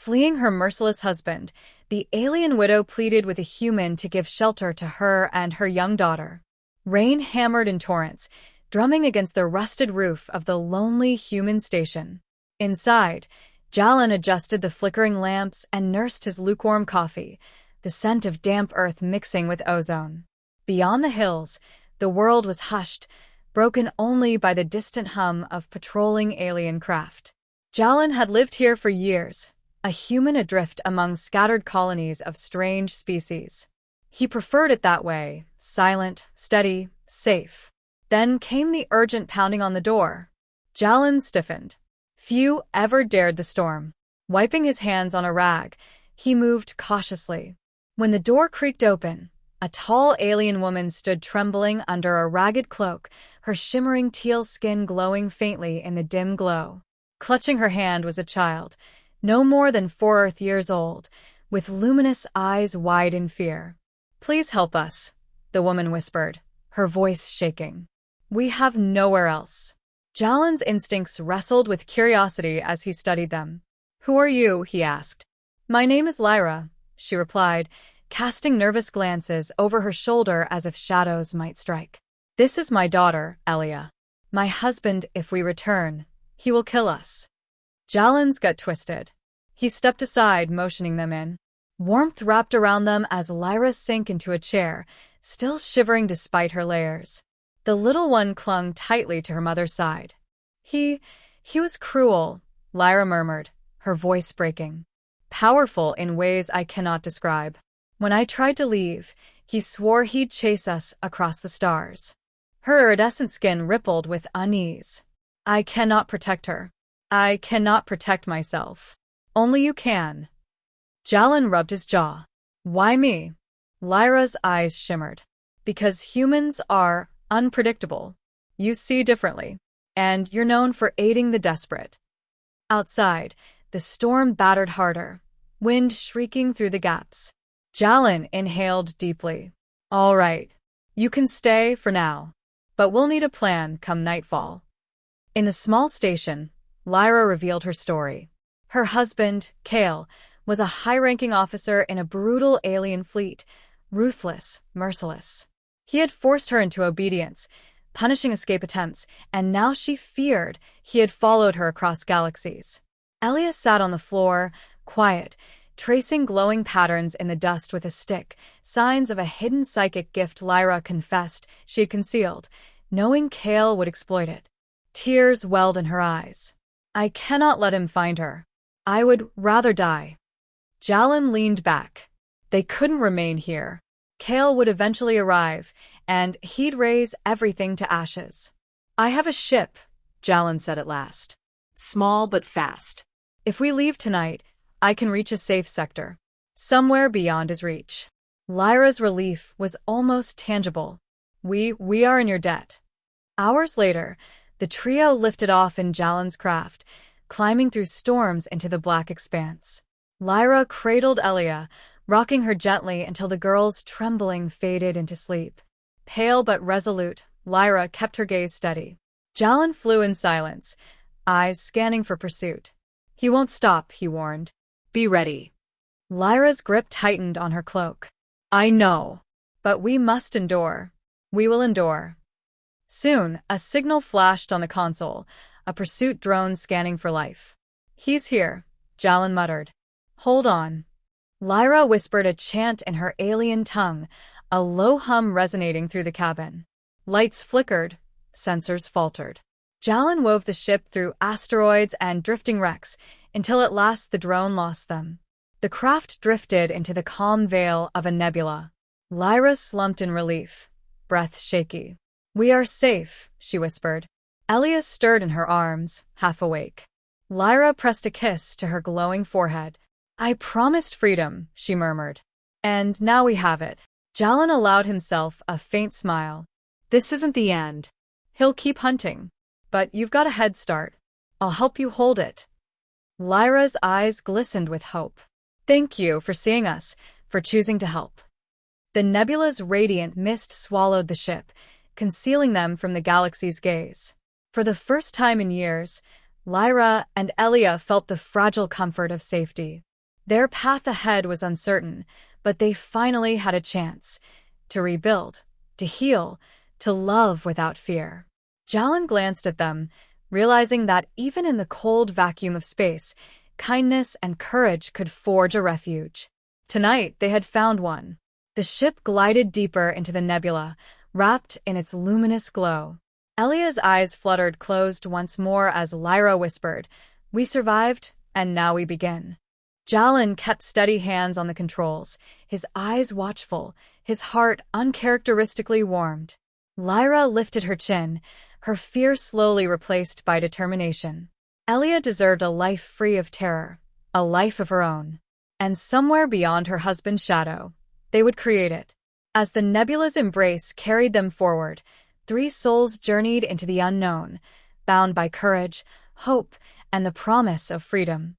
Fleeing her merciless husband, the alien widow pleaded with a human to give shelter to her and her young daughter. Rain hammered in torrents, drumming against the rusted roof of the lonely human station. Inside, Jalan adjusted the flickering lamps and nursed his lukewarm coffee, the scent of damp earth mixing with ozone. Beyond the hills, the world was hushed, broken only by the distant hum of patrolling alien craft. Jalan had lived here for years, a human adrift among scattered colonies of strange species. He preferred it that way, silent, steady, safe. Then came the urgent pounding on the door. Jalan stiffened. Few ever dared the storm. Wiping his hands on a rag, he moved cautiously. When the door creaked open, a tall alien woman stood trembling under a ragged cloak, her shimmering teal skin glowing faintly in the dim glow. Clutching her hand was a child, no more than 4 Earth years old, with luminous eyes wide in fear. "Please help us," the woman whispered, her voice shaking. "We have nowhere else." Jalan's instincts wrestled with curiosity as he studied them. "Who are you?" he asked. "My name is Lyra," she replied, casting nervous glances over her shoulder as if shadows might strike. "This is my daughter, Elia. My husband, if we return, he will kill us." Jalan's gut twisted. He stepped aside, motioning them in. Warmth wrapped around them as Lyra sank into a chair, still shivering despite her layers. The little one clung tightly to her mother's side. He was cruel," Lyra murmured, her voice breaking. "Powerful in ways I cannot describe. When I tried to leave, he swore he'd chase us across the stars." Her iridescent skin rippled with unease. "I cannot protect her. I cannot protect myself. Only you can." Jalan rubbed his jaw. "Why me?" Lyra's eyes shimmered. "Because humans are unpredictable. You see differently. And you're known for aiding the desperate." Outside, the storm battered harder, wind shrieking through the gaps. Jalan inhaled deeply. "All right. You can stay for now. But we'll need a plan come nightfall." In the small station, Lyra revealed her story. Her husband, Kale, was a high-ranking officer in a brutal alien fleet, ruthless, merciless. He had forced her into obedience, punishing escape attempts, and now she feared he had followed her across galaxies. Elia sat on the floor, quiet, tracing glowing patterns in the dust with a stick, signs of a hidden psychic gift Lyra confessed she had concealed, knowing Kale would exploit it. Tears welled in her eyes. "I cannot let him find her. I would rather die." Jalan leaned back. They couldn't remain here. Kale would eventually arrive, and he'd raise everything to ashes. "I have a ship," Jalan said at last. "Small but fast. If we leave tonight, I can reach a safe sector, somewhere beyond his reach." Lyra's relief was almost tangible. We are in your debt." Hours later, the trio lifted off in Jalan's craft, climbing through storms into the black expanse. Lyra cradled Elia, rocking her gently until the girl's trembling faded into sleep. Pale but resolute, Lyra kept her gaze steady. Jalan flew in silence, eyes scanning for pursuit. "He won't stop," he warned. "Be ready." Lyra's grip tightened on her cloak. "I know. But we must endure. We will endure." Soon, a signal flashed on the console, a pursuit drone scanning for life. "He's here," Jalan muttered. "Hold on." Lyra whispered a chant in her alien tongue, a low hum resonating through the cabin. Lights flickered, sensors faltered. Jalan wove the ship through asteroids and drifting wrecks, until at last the drone lost them. The craft drifted into the calm veil of a nebula. Lyra slumped in relief, breath shaky. "We are safe," she whispered. Elia stirred in her arms, half awake. Lyra pressed a kiss to her glowing forehead. "I promised freedom," she murmured. "And now we have it." Jalan allowed himself a faint smile. "This isn't the end. He'll keep hunting. But you've got a head start. I'll help you hold it." Lyra's eyes glistened with hope. "Thank you for seeing us, for choosing to help." The nebula's radiant mist swallowed the ship, concealing them from the galaxy's gaze. For the first time in years, Lyra and Elia felt the fragile comfort of safety. Their path ahead was uncertain, but they finally had a chance to rebuild, to heal, to love without fear. Jalan glanced at them, realizing that even in the cold vacuum of space, kindness and courage could forge a refuge. Tonight, they had found one. The ship glided deeper into the nebula, wrapped in its luminous glow. Elia's eyes fluttered closed once more as Lyra whispered, "We survived, and now we begin." Jalan kept steady hands on the controls, his eyes watchful, his heart uncharacteristically warmed. Lyra lifted her chin, her fear slowly replaced by determination. Elia deserved a life free of terror, a life of her own. And somewhere beyond her husband's shadow, they would create it. As the nebula's embrace carried them forward, three souls journeyed into the unknown, bound by courage, hope, and the promise of freedom.